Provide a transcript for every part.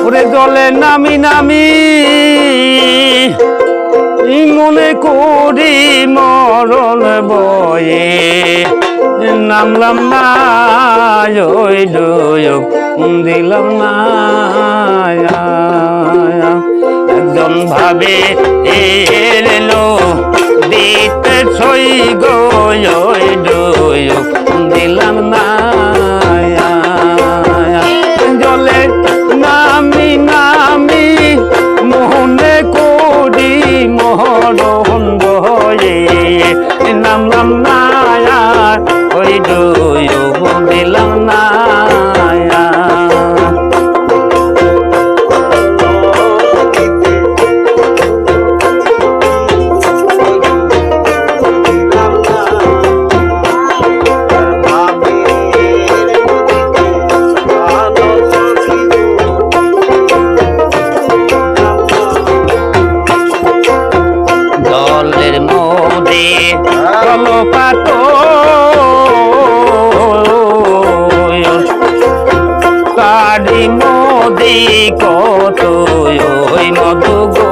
ওরে জলে নামি নামি মনে করি মরণ বয়ে নামলাম না ওই ডুব দিলাম না একজন ভাবে এলো দিতে ছই গো ওই ডুব দিলাম না জলে নামি নামি মনে করি মরণ বয়ে নামলাম না ওই ডুব দিলাম না কারি মোদি কত ওই মধু গো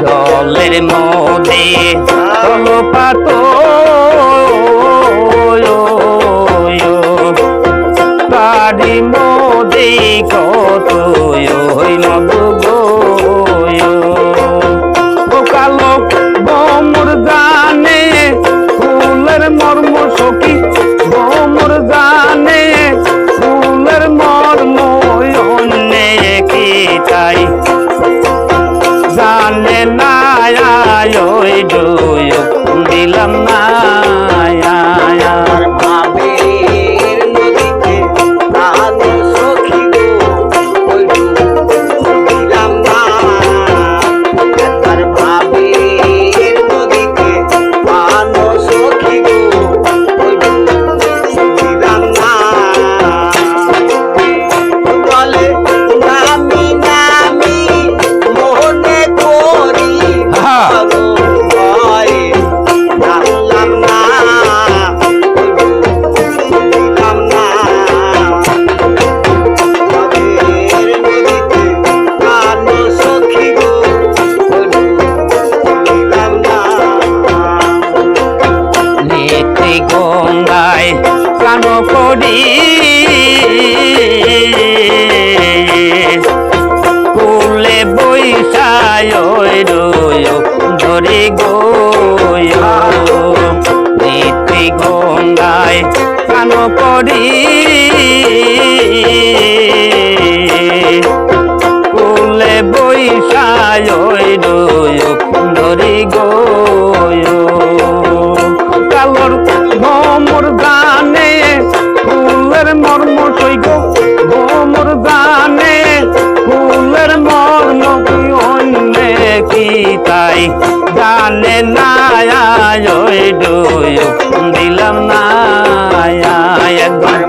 জলের মোদি চলো পাতো কারি মোদি কত ওই মধু গো কালো বমর জানে ফুলের মর্ম সখী বমর জানে ফুলের মর্ম অন্যে কি চাই জানে না ওই ডুব দিলাম না গঙ্গায় প্রাণ করি কুলে বৈশায় ধরে গো নীতি গঙ্গায় প্রাণ করি কুলে বৈশায় ধরে গো কালোর ভমর গানে ফুলের মর্ম সৈগ ভমর গানে ফুলের মর্ম অন্যে কি তাই জানে না ওই ডুব দিলাম না একবার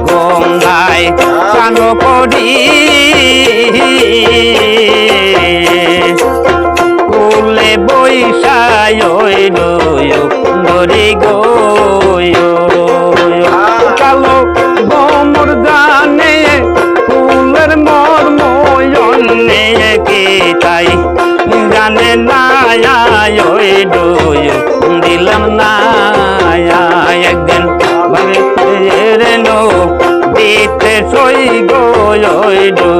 গঙ্গায় স্নান করি কুলে বৈশায় ধরে গো কালো বমর জানে ফুলের মর্ম অন্যে কি তাই জানে না ওই ডুব দিলাম না একদিন ভাবে দিতে সই গো